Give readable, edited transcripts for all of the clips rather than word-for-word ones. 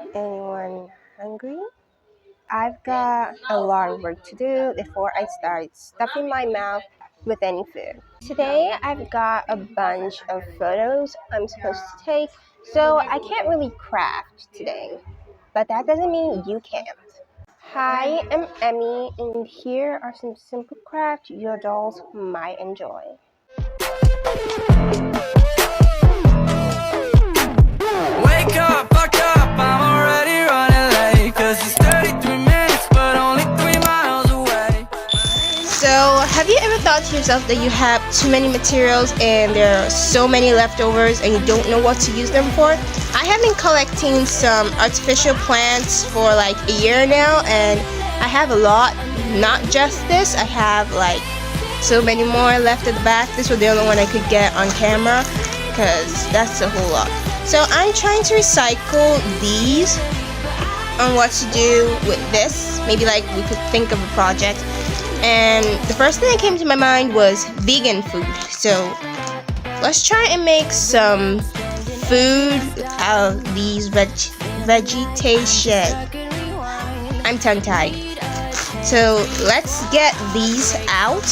Anyone hungry? I've got a lot of work to do before I start stuffing my mouth with any food. Today I've got a bunch of photos I'm supposed to take, so I can't really craft today. But that doesn't mean you can't. Hi, I'm Emmy, and here are some simple crafts your dolls might enjoy. Wake up, fuck up, I'm already running late. Cause it's 33 minutes, but only 3 miles away. So, have you ever thought to yourself that you have too many materials and there are so many leftovers and you don't know what to use them for? I have been collecting some artificial plants for like a year now, and I have a lot. Not just this, I have like so many more left at the back. This was the only one I could get on camera because that's a whole lot. So I'm trying to recycle these on what to do with this. Maybe like we could think of a project. And the first thing that came to my mind was vegan food. So let's try and make some food out of these vegetation. I'm tongue-tied. So let's get these out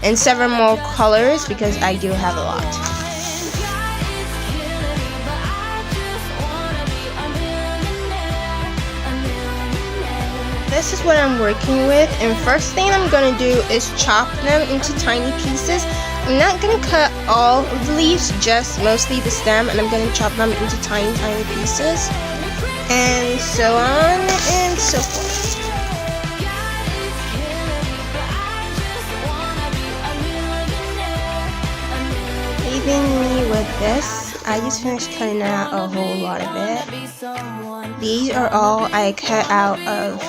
and several more colors because I do have a lot. This is what I'm working with, and first thing I'm gonna do is chop them into tiny pieces. I'm not gonna cut all of the leaves, just mostly the stem, and I'm gonna chop them into tiny pieces, and so on and so forth. Leaving me with this, I just finished cutting out a whole lot of it. These are all I cut out of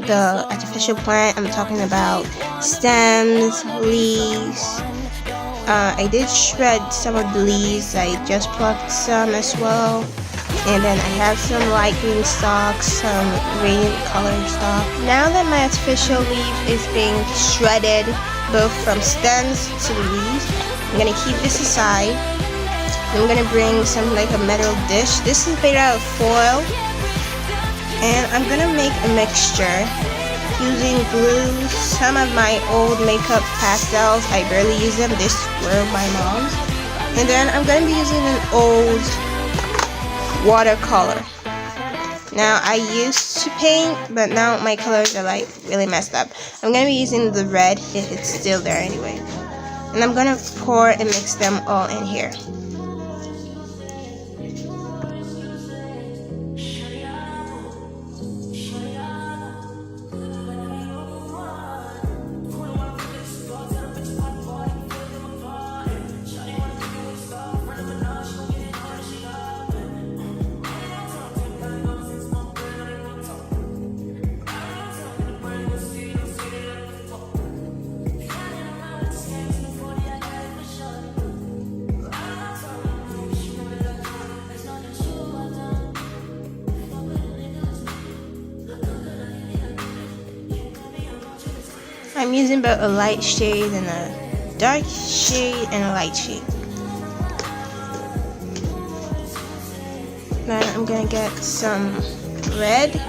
the artificial plant. I'm talking about stems, leaves. I did shred some of the leaves. I just plucked some as well. And then I have some light green stalks, some radiant color stalk. Now that my artificial leaf is being shredded, both from stems to the leaves, I'm gonna keep this aside. I'm gonna bring some like a metal dish. This is made out of foil. And I'm gonna make a mixture using glue, some of my old makeup pastels. I barely use them. This were my mom's. And then I'm gonna be using an old watercolor. Now I used to paint, but now my colors are like really messed up. I'm gonna be using the red if it's still there anyway. And I'm gonna pour and mix them all in here. I'm using both a light shade and a dark shade and a light shade. Then I'm gonna get some red.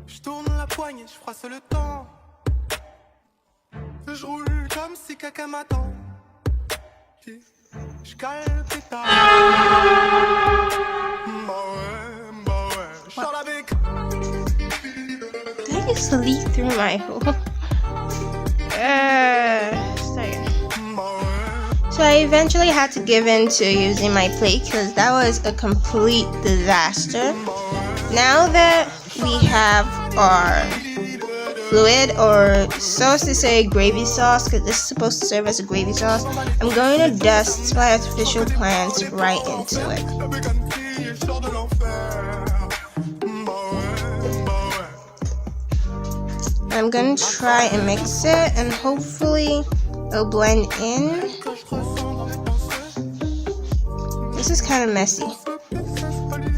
Je tourne la poignée, je froisse le temps. Je roule comme si caca m'attend. Je cale le pétard. Bah ouais, je sors la bec. Did I just leak through my hole? Sorry. So I eventually had to give in to using my plate because that was a complete disaster. Now that we have our fluid, or so to say gravy sauce, because this is supposed to serve as a gravy sauce, I'm going to dust my artificial plants right into it. La bacon fille sort de l'enfer. I'm going to try and mix it, and hopefully it'll blend in. This is kind of messy.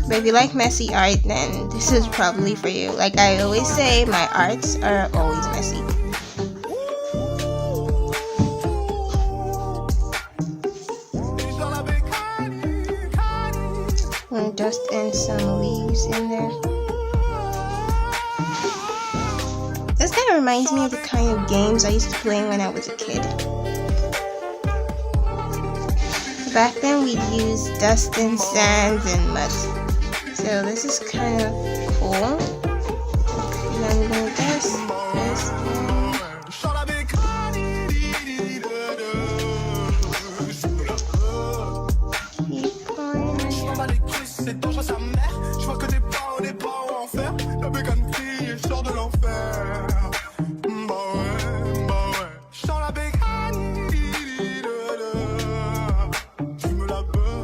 But if you like messy art, then this is probably for you. Like I always say, my arts are always messy. I'm gonna dust in some leaves in there. This kind of reminds me of the kind of games I used to play when I was a kid. Back then we'd use dust and sands and mud. So this is kind of cool. And I'm gonna dust this in. Keep going. C'est dangereux sa mère. Je vois que des pas en enfer. La bacon fille sort de l'enfer. Bah ouais. Chant la bacon. Tu me la veux.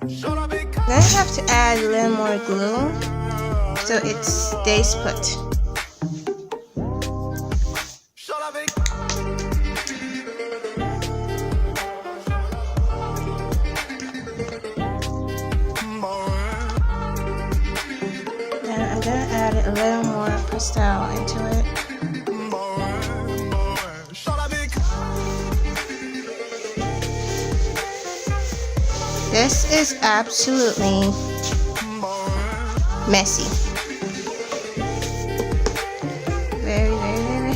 Chant la bacon. Then I have to add a little more glue so it stays put. Chant la bacon. Then I'm gonna add a little more pastel into it. This is absolutely messy. Very, very, very.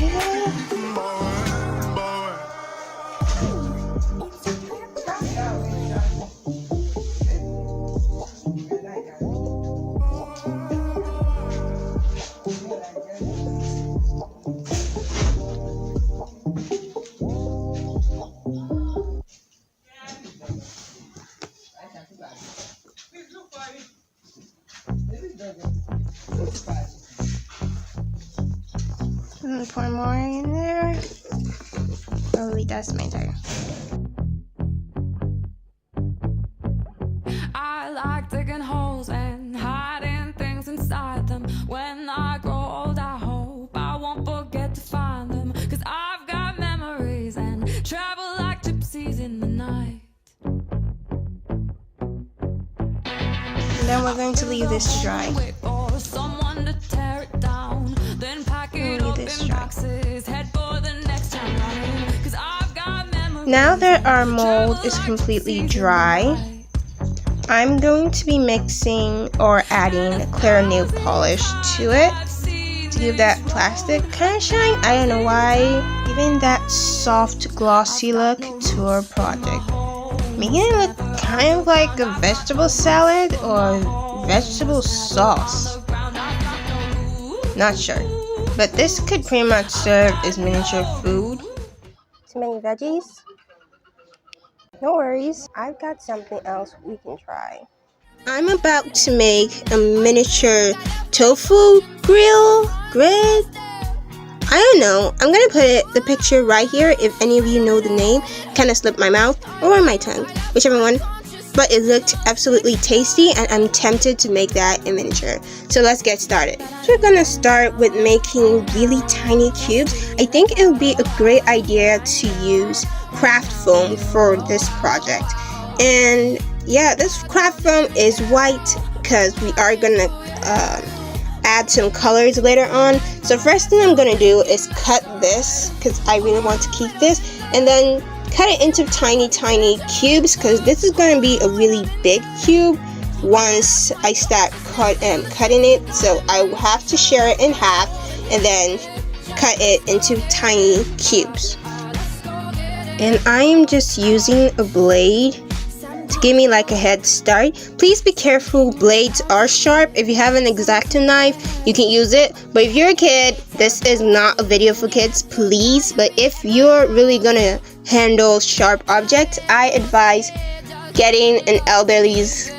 I'm gonna pour more in there. Probably that's my entire. I like digging holes and hiding things inside them. When I grow old, I hope I won't forget to find them. 'Cause I've got memories and travel like gypsies in the night. And then we're going to leave this to dry. Wait for someone to tear it down, then pack it Leave up this in dry. boxes, head for the next time running. 'Cause I've got memories. Now that our mold is completely dry, I'm going to be mixing or adding clear nail polish to it to give that plastic kind of shine. I don't know why, giving that soft glossy look to our project, making it look kind of like a vegetable salad or vegetable sauce. Not sure, but this could pretty much serve as miniature food. Too many veggies? No worries, I've got something else we can try. I'm about to make a miniature tofu grid. I don't know. I'm gonna put the picture right here if any of you know the name. Kind of slipped my mouth or my tongue, whichever one. But it looked absolutely tasty, and I'm tempted to make that in miniature. So let's get started. So we're gonna start with making really tiny cubes. I think it would be a great idea to use craft foam for this project. And yeah, this craft foam is white because we are gonna add some colors later on. So first thing I'm gonna do is cut this because I really want to keep this, and then cut it into tiny cubes because this is going to be a really big cube once I start cutting it. So I will have to share it in half and then cut it into tiny cubes. And I am just using a blade to give me like a head start. Please be careful, blades are sharp. If you have an X-Acto knife, you can use it. But if you're a kid, this is not a video for kids, please. But if you're really gonna handle sharp objects, I advise getting an elderly's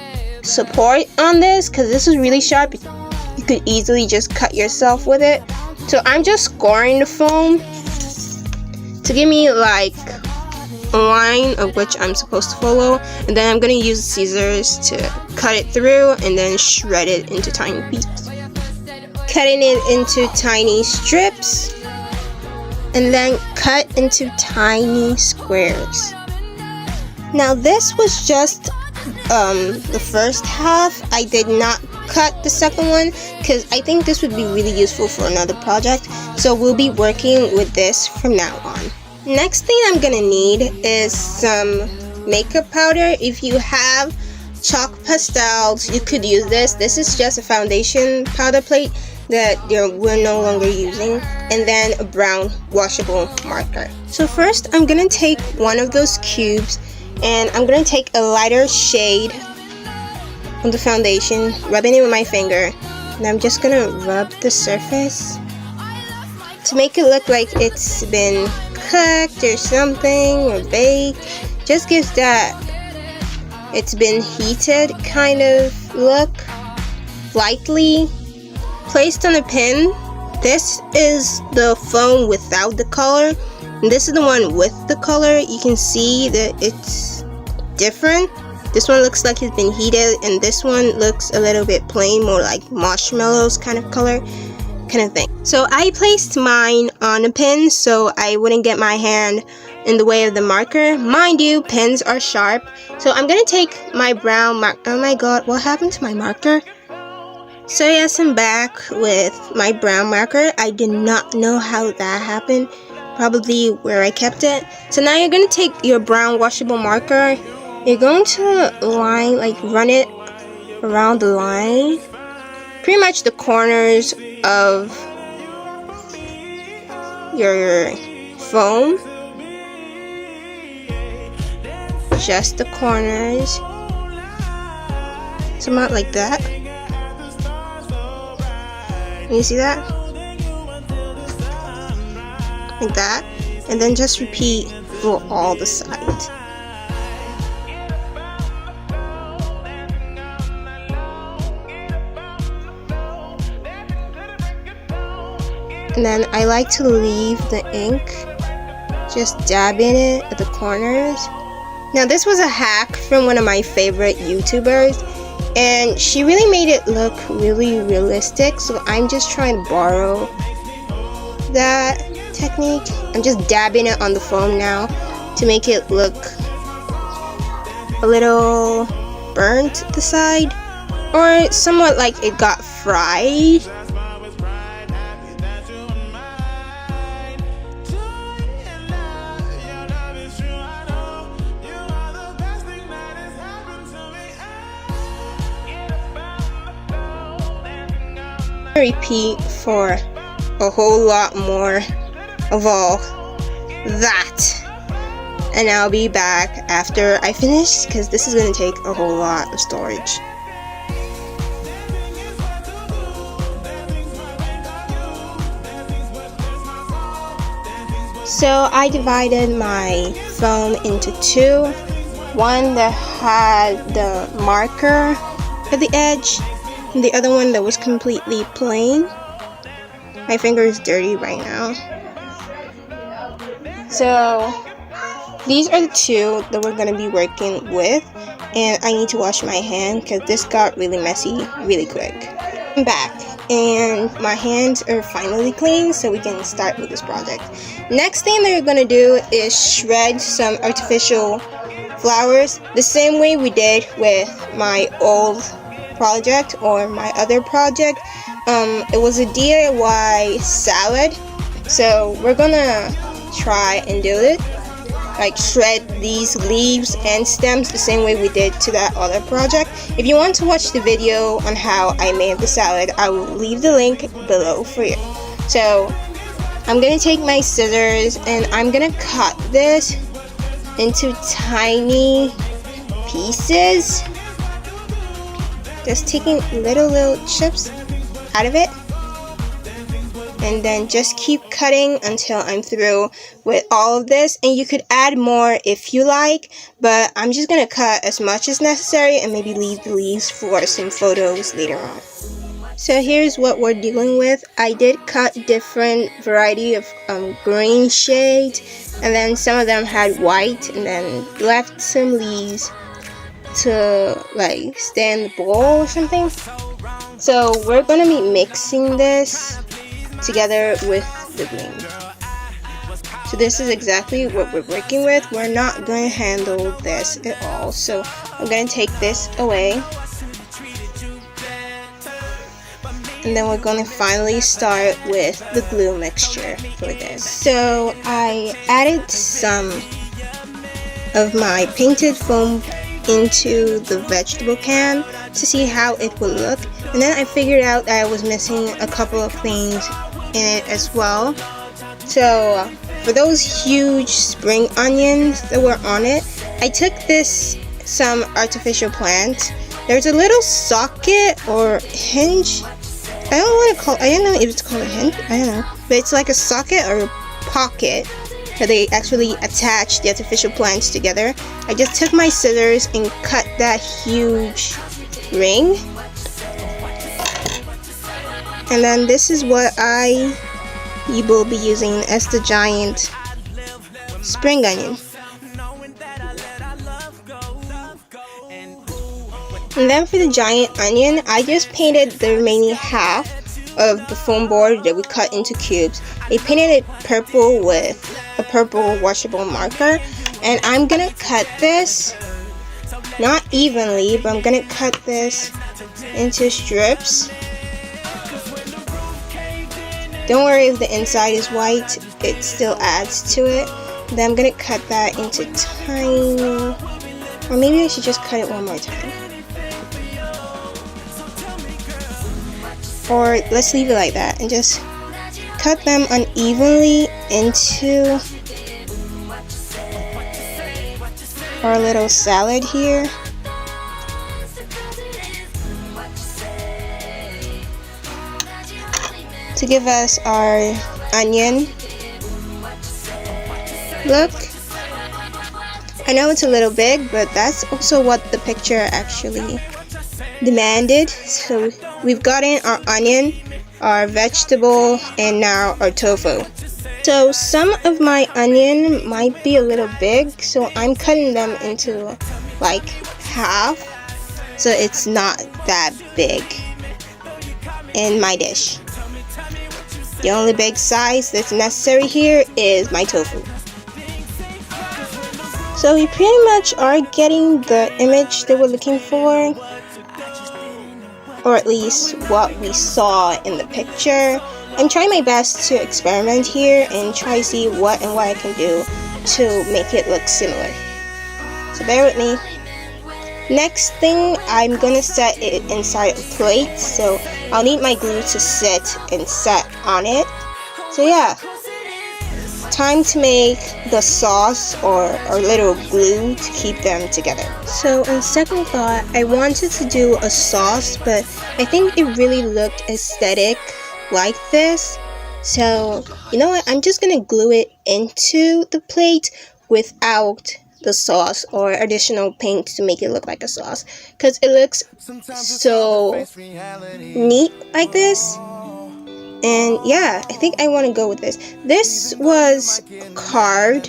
support on this because this is really sharp. You you could easily just cut yourself with it. So I'm just scoring the foam to give me like a line of which I'm supposed to follow, and then I'm gonna use scissors to cut it through and then shred it into tiny pieces. Cutting it into tiny strips and then cut into tiny squares. Now this was just the first half. I did not cut the second one because I think this would be really useful for another project, so we'll be working with this from now on. Next thing I'm gonna need is some makeup powder. If you have chalk pastels, you could use this. This is just a foundation powder plate that we're no longer using, and then a brown washable marker. So first I'm gonna take one of those cubes and I'm gonna take a lighter shade on the foundation, rubbing it with my finger, and I'm just gonna rub the surface to make it look like it's been cooked or something, or baked. Just gives that it's been heated kind of look. Lightly placed on a pin. This is the foam without the color, and this is the one with the color. You can see that it's different. This one looks like it's been heated, and this one looks a little bit plain, more like marshmallows kind of color, kind of thing. So I placed mine on a pin so I wouldn't get my hand in the way of the marker. Mind you, pins are sharp. So I'm gonna take my brown marker. Oh my god, what happened to my marker? So yes, I'm back with my brown marker. I did not know how that happened. Probably where I kept it. So now you're gonna take your brown washable marker. You're going to line, like run it around the line. Pretty much the corners of your foam. Just the corners. Somewhat like that. Can you see that? Like that. And then just repeat for all the sides. And then I like to leave the ink, just dabbing it at the corners. Now this was a hack from one of my favorite YouTubers, and she really made it look really realistic, so I'm just trying to borrow that technique. I'm just dabbing it on the foam now to make it look a little burnt the side, or somewhat like it got fried. Repeat for a whole lot more of all that, and I'll be back after I finish because this is going to take a whole lot of storage. So I divided my foam into two, one that had the marker at the edge, and the other one that was completely plain. My finger is dirty right now. So these are the two that we're going to be working with, and I need to wash my hand because this got really messy really quick. I'm back and my hands are finally clean, so we can start with this project. Next thing that we're going to do is shred some artificial flowers the same way we did with my old project or my other project. It was a DIY salad, so we're gonna try and do it, like shred these leaves and stems the same way we did to that other project. If you want to watch the video on how I made the salad, I will leave the link below for you. So I'm gonna take my scissors and I'm gonna cut this into tiny pieces, just taking little chips out of it, and then just keep cutting until I'm through with all of this. And you could add more if you like, but I'm just gonna cut as much as necessary and maybe leave the leaves for some photos later on. So here's what we're dealing with. I did cut different variety of green shades, and then some of them had white, and then left some leaves to like stay in the bowl or something. So we're gonna be mixing this together with the green. So this is exactly what we're working with. We're not going to handle this at all. So I'm going to take this away. And then we're going to finally start with the glue mixture for this. So I added some of my painted foam into the vegetable can to see how it would look. And then I figured out that I was missing a couple of things in it as well. So for those huge spring onions that were on it, I took some artificial plant. There's a little socket or hinge. I don't know if it's called a hinge. I don't know. But it's like a socket or a pocket that they actually attach the artificial plants together. I just took my scissors and cut that huge ring. And then this is what I will be using as the giant spring onion. And then for the giant onion, I just painted the remaining half of the foam board that we cut into cubes. I painted it purple with a purple washable marker, and I'm gonna cut this not evenly, but I'm gonna cut this into strips. Don't worry if the inside is white, it still adds to it. Then I'm gonna cut that into tiny, or maybe I should just cut it one more time. Or let's leave it like that and just cut them unevenly into our little salad here. To give us our onion look. I know it's a little big, but that's also what the picture actually demanded. So we've gotten our onion, our vegetable, and now our tofu. So some of my onion might be a little big, so I'm cutting them into like half, so it's not that big in my dish. The only big size that's necessary here is my tofu. So we pretty much are getting the image that we're looking for, or at least what we saw in the picture. I'm trying my best to experiment here and try to see what I can do to make it look similar. So bear with me. Next thing, I'm gonna set it inside a plate, so I'll need my glue to sit and set on it. So yeah, time to make the sauce or little glue to keep them together. So on second thought, I wanted to do a sauce, but I think it really looked aesthetic like this. So you know what, I'm just gonna glue it into the plate without the sauce or additional paint to make it look like a sauce, because it looks so neat like this. And yeah, I think I want to go with this. This was carved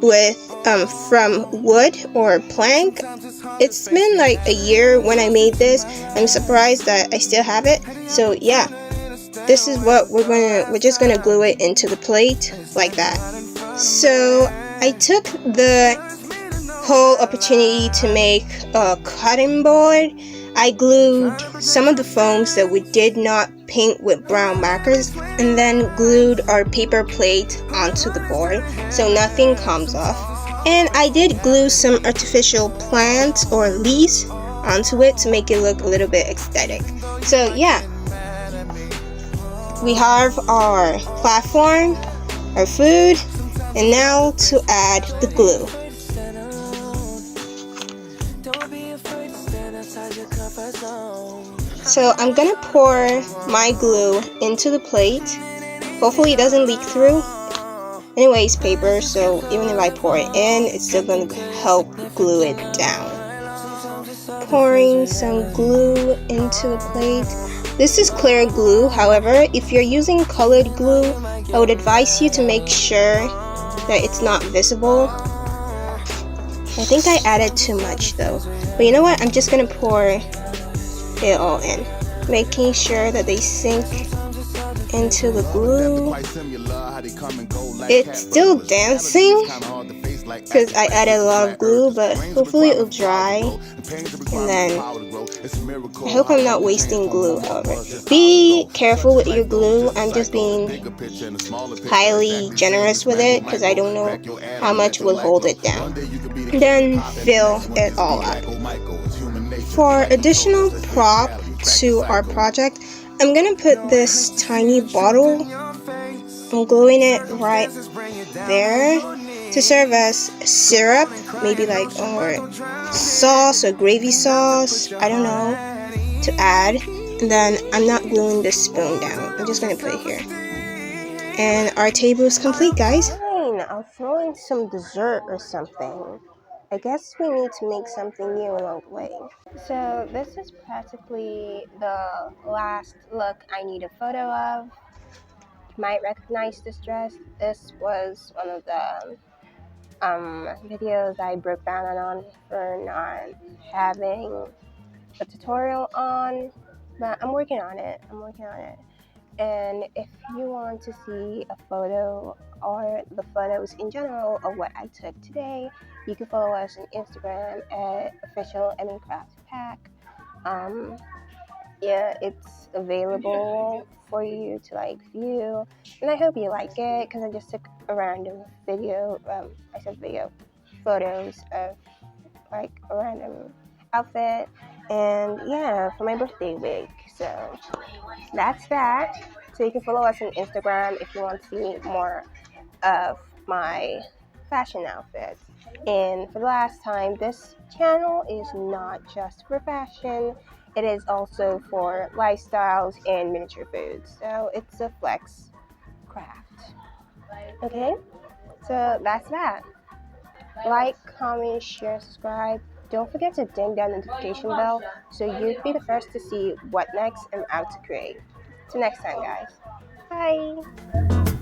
with from wood or plank. It's been like a year when I made this. I'm surprised that I still have it. So yeah, this is what we're just gonna glue it into the plate like that. So I took the whole opportunity to make a cutting board. I glued some of the foams that we did not paint with brown markers, and then glued our paper plate onto the board so nothing comes off. And I did glue some artificial plants or leaves onto it to make it look a little bit aesthetic. So yeah, we have our platform, our food, and now to add the glue. So I'm gonna pour my glue into the plate. Hopefully it doesn't leak through. Anyway, it's paper, so even if I pour it in, it's still gonna help glue it down. pouring some glue into the plate. This is clear glue. However, if you're using colored glue, I would advise you to make sure that it's not visible. I think I added too much though. But you know what? I'm just gonna pour it all in, making sure that they sink into the glue. It's still dancing because I added a lot of glue, but hopefully it'll dry. And then I hope I'm not wasting glue, however. Be careful with your glue. I'm just being highly generous with it because I don't know how much will hold it down. Then fill it all up. For additional prop to our project, I'm gonna put this tiny bottle. I'm gluing it right there to serve as syrup, maybe like or sauce or gravy sauce, I don't know, to add. And then I'm not gluing this spoon down. I'm just gonna put it here. And our table is complete, guys. Fine, I'll throw in some dessert or something. I guess we need to make something new along the way. So this is practically the last look I need a photo of. You might recognize this dress. This was one of the videos I broke down on for not having a tutorial on, but I'm working on it. And if you want to see a photo or the photos in general of what I took today, you can follow us on Instagram at official_craft yeah, it's available for you to like view, and I hope you like it because I just took a random video. Photos of like a random outfit, and yeah, for my birthday week. So that's that. So you can follow us on Instagram if you want to see more of my fashion outfits. And for the last time, this channel is not just for fashion, it is also for lifestyles and miniature foods. So it's a flex craft. Okay? So that's that. Like, comment, share, subscribe. Don't forget to ding that notification bell so you'd be the first to see what next I'm out to create. Till next time, guys. Bye!